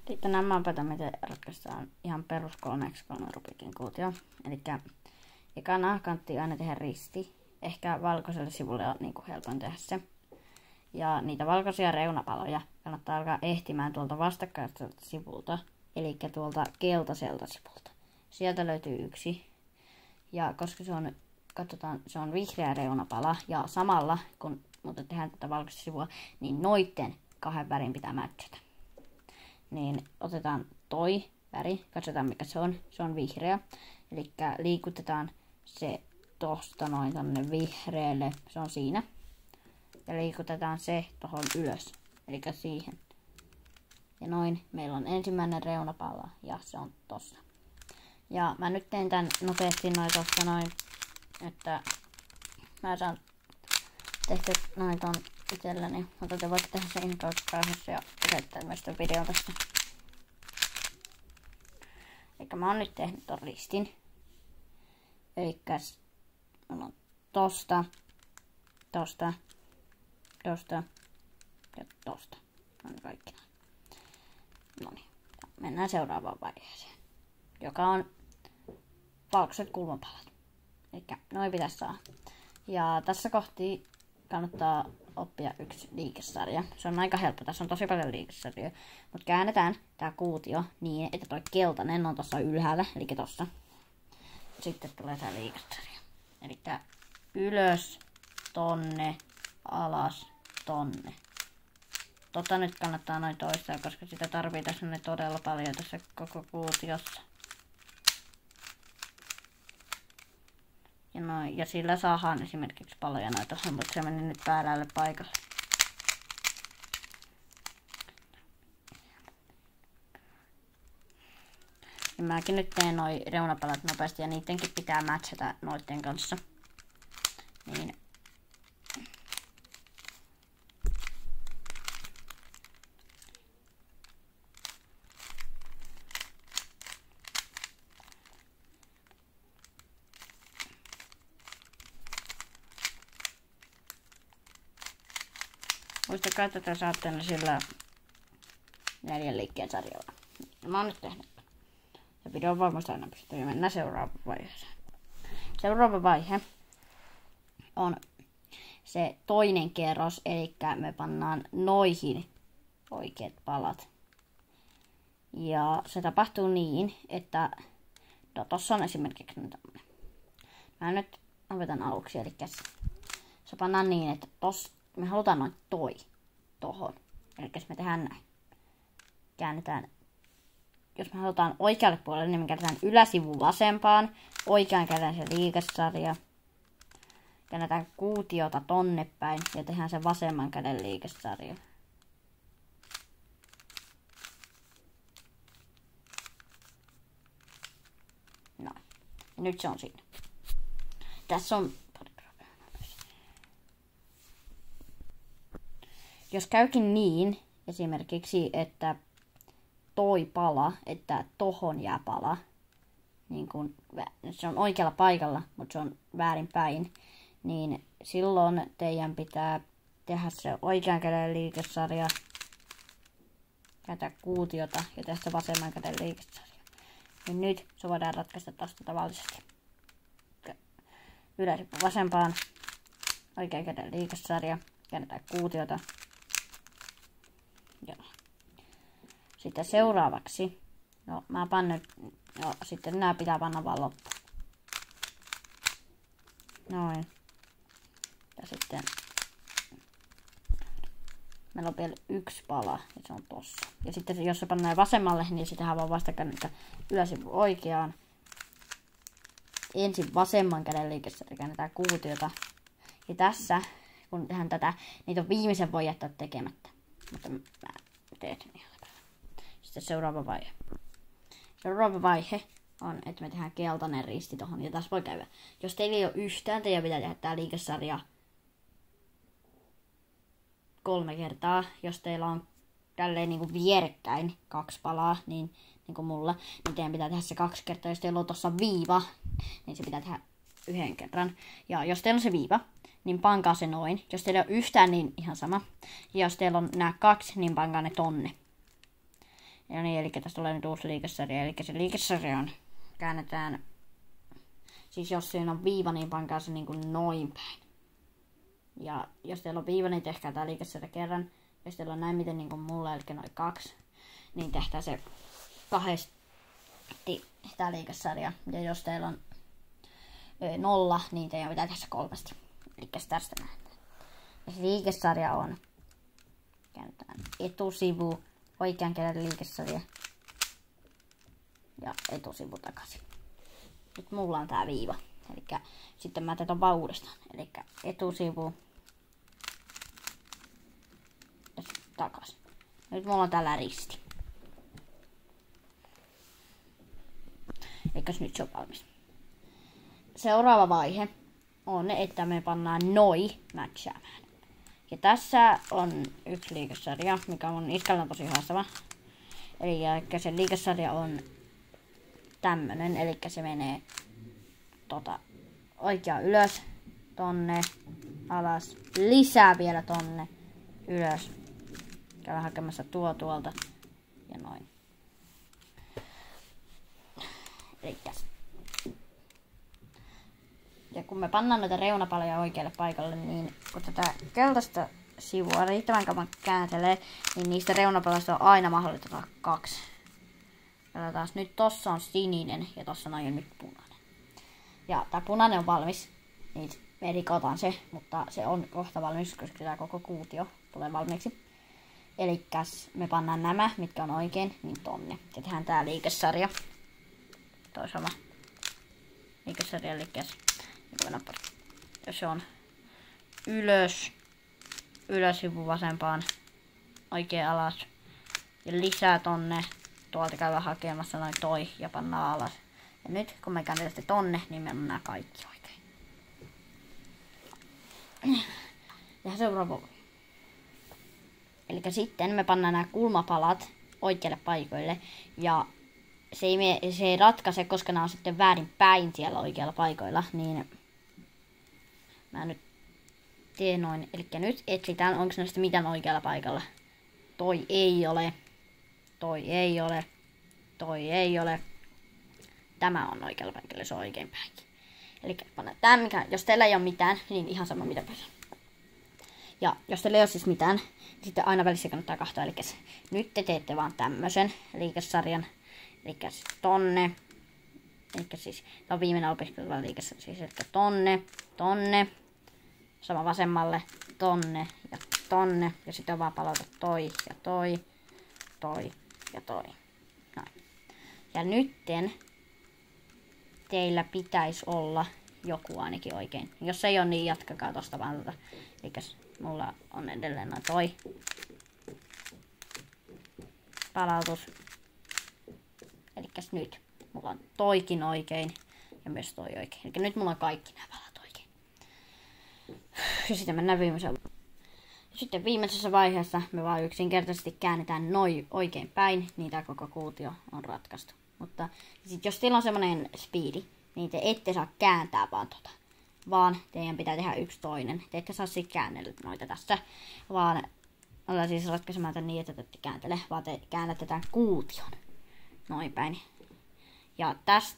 Eli tänään mä opetan, miten ratkaistaan ihan perus 3x3 Rubikin kuutio. Eli ekana kannattaa aina tehdä risti. Ehkä valkoiselle sivulle on helpoin tehdä se. Ja niitä valkoisia reunapaloja kannattaa alkaa ehtimään tuolta vastakkaiselta sivulta. Eli tuolta keltaiselta sivulta. Sieltä löytyy yksi. Ja koska se on vihreä reunapala ja samalla kun tehdään tätä valkoista sivua, niin noitten kahden värin pitää matchata. Niin otetaan toi väri, katsotaan mikä se on. Se on vihreä. Eli liikutetaan se tosta noin tonne vihreälle. Se on siinä. Ja liikutetaan se tohon ylös. Eli siihen. Ja noin. Meillä on ensimmäinen reunapala ja se on tossa. Ja mä nyt teen tän nopeasti noin tosta noin. Että mä saan tehtyä noin ton itselläni. Mutta te voitte tehdä sen kauppakaisessa ja lähettää myös ton videon tästä. Eikä mä oon nyt tehnyt ton ristin. Elikkäs mulla on tosta, tosta, tosta ja tosta. On kaikki näin. Noniin. Mennään seuraavaan vaiheeseen. Joka on valkoiset kulmapalat. Elikkä noin pitäisi saada. Ja tässä kohti kannattaa oppia yksi liikesarja. Se on aika helppo. Tässä on tosi paljon liikesarjoja. Mutta käännetään tää kuutio niin, että toi keltainen on tossa ylhäällä. Eli tossa. Sitten tulee tää liikesarja. Eli ylös, tonne, alas, tonne. Tota nyt kannattaa noin toistaa, koska sitä tarvii tässä todella paljon tässä koko kuutiossa. Ja sillä saadaan esimerkiksi paloja noita, mutta se meni nyt väärälle paikalle. Ja mäkin nyt teen noi reunapalat nopeasti ja niidenkin pitää matchata noiden kanssa. Niin. Muistakaa, että te saatte ne sillä 4 liikkeen sarjalla. Mä oon nyt tehnyt. Ja video on varmasti aina pystyy. Ja mennään seuraavaan vaiheeseen. Seuraava vaihe on se toinen kerros. Eli me pannaan noihin oikeat palat. Ja se tapahtuu niin, että tossa on esimerkiksi tämmönen. Mä nyt opetan aluksi. Eli se pannaan niin, että me halutaan noin tohon. Eli me tehdään näin. Käännetään. Jos me halutaan oikealle puolelle, niin me käännetään yläsivun vasempaan. Oikean käden se liikesarja. Käännetään kuutiota tonne päin ja tehdään se vasemman käden liikesarja. No. Ja nyt se on siinä. Tässä on jos käykin niin, esimerkiksi, että toi pala, että tohon jää pala, niin kun se on oikealla paikalla, mutta se on väärinpäin, niin silloin teidän pitää tehdä se oikean käden liikesarja, käyttää kuutiota ja tehdä se vasemman käden liikesarja. Ja nyt se voidaan ratkaista tästä tavallisesti. Yläsippu vasempaan, oikean käden liikesarja, käännetään kuutiota. Joo. Sitten seuraavaksi, mä panen, sitten nää pitää panna vaan loppuun. Noin. Ja sitten meillä on vielä yksi pala ja se on tossa. Ja sitten jos se pannaan vasemmalle, niin se tehdään vaan vastakkain, että yläsivu oikeaan. Ensin vasemman käden liikesarja käännetään kuutiota. Ja tässä, kun tehdään tätä, niitä viimeisen voi jättää tekemättä. Mutta mä teen sen ihan lepällä. Sitten seuraava vaihe. Seuraava vaihe on, että me tehdään keltainen risti tohon. Ja tässä voi käydä. Jos teillä ei ole yhtään, teidän pitää tehdä tää liikesarja 3 kertaa. Jos teillä on tälleen niinku vierekkäin 2 palaa, niin kuin mulla, niin teidän pitää tehdä se 2 kertaa. Jos teillä on tossa viiva, niin se pitää tehdä 1 kerran. Ja jos teillä on se viiva, niin pankaa se noin. Jos teillä on yhtään, niin ihan sama. Ja jos teillä on nämä 2, niin pankaa ne tonne. Ja niin, eli tässä tulee nyt uusi liikesarja. Eli se liikesarja on, käännetään, siis jos siinä on viiva, niin pankaa se niin kuin noin päin. Ja jos teillä on viiva, niin tehkää tää liikesarja kerran. Jos teillä on näin miten niin kuin mulla, eli noin 2, niin tehdään se 2 tää liikesarja. Ja jos teillä on 0, niin teidän pitää tehdä se 3. Eli tästä näin. Ja se liikesarja on, käännetään etusivu, oikean käden liikesarja ja etusivu takaisin. Nyt mulla on tää viiva. Eli sitten mä teen ton vaan uudestaan. Eli etusivu ja takaisin. Nyt mulla on täällä risti. Eli nyt se on valmis. Seuraava vaihe on, että me pannaan noi matchaamaan. Ja tässä on yksi liikesarja, mikä on iskällä tosi haastava. Eli se liikesarja on tämmönen, eli se menee oikea ylös, tonne, alas, lisää vielä tonne, ylös. Käydään hakemassa tuolta ja noin. Elikkäs. Ja kun me pannaan noita reunapaloja oikealle paikalle, niin kun tätä keltaista sivua riittävän kauan kääntelee, niin niistä reunapaloista on aina mahdollista ottaa 2. Ja taas nyt tossa on sininen ja tossa noin on nyt punainen. Ja tää punainen on valmis, niin me rikotaan se, mutta se on kohta valmis, koska tää koko kuutio tulee valmiiksi. Elikkäs me pannaan nämä, mitkä on oikein, niin tonne. Ja tehdään tää liikesarja. Toi sama liikesarja, elikkäs. Jos se on ylösivu vasempaan, oikein alas ja lisää tonne, tuolta käydään hakemassa noin toi ja pannaan alas. Ja nyt kun me käännetään sitten tonne, niin me on nää kaikki oikein. Ja seuraava. Eli sitten me pannaan nämä kulmapalat oikeille paikoille ja se ei ratkaise, koska nämä on sitten väärin päin siellä oikealla paikoilla, niin mä nyt teen noin. Eli nyt etsitään, onko näistä mitään oikealla paikalla. Toi ei ole. Toi ei ole. Toi ei ole. Tämä on oikealla paikalla, se on oikein päinkin. Eli tämä, mikä, jos teillä ei ole mitään, niin ihan sama mitä päin. Ja jos teillä ei ole siis mitään, niin sitten aina välissä kannattaa katsoa. Eli nyt te teette vaan tämmöisen liikesarjan. Eli tonne. Eli siis tämä on viimeinen opiskeleva liikesarja. Siis eli tonne. Sama vasemmalle, tonne ja tonne. Ja sitten vaan palauta toi ja toi ja toi. Noin. Ja nytten teillä pitäisi olla joku ainakin oikein. Jos ei ole, niin jatkakaa tosta vaan tota. Elikkäs mulla on edelleen noin toi. Palautus. Elikkäs nyt mulla on toikin oikein ja myös toi oikein. Eli nyt mulla on kaikki nämä palat oikein. Ja sitten mennään viimeiseen. Sitten viimeisessä vaiheessa me vaan yksinkertaisesti käännetään noi oikein päin, niin tää koko kuutio on ratkaistu. Mutta sit jos teillä on semmonen speedi, niin te ette saa kääntää vaan vaan teidän pitää tehdä yksi toinen. Te ette saa siis käännellä noita tässä, vaan ollaan siis ratkaisemaan tämän niin, että te ette kääntele, vaan te käännätte tämän kuution noin päin. Ja tästä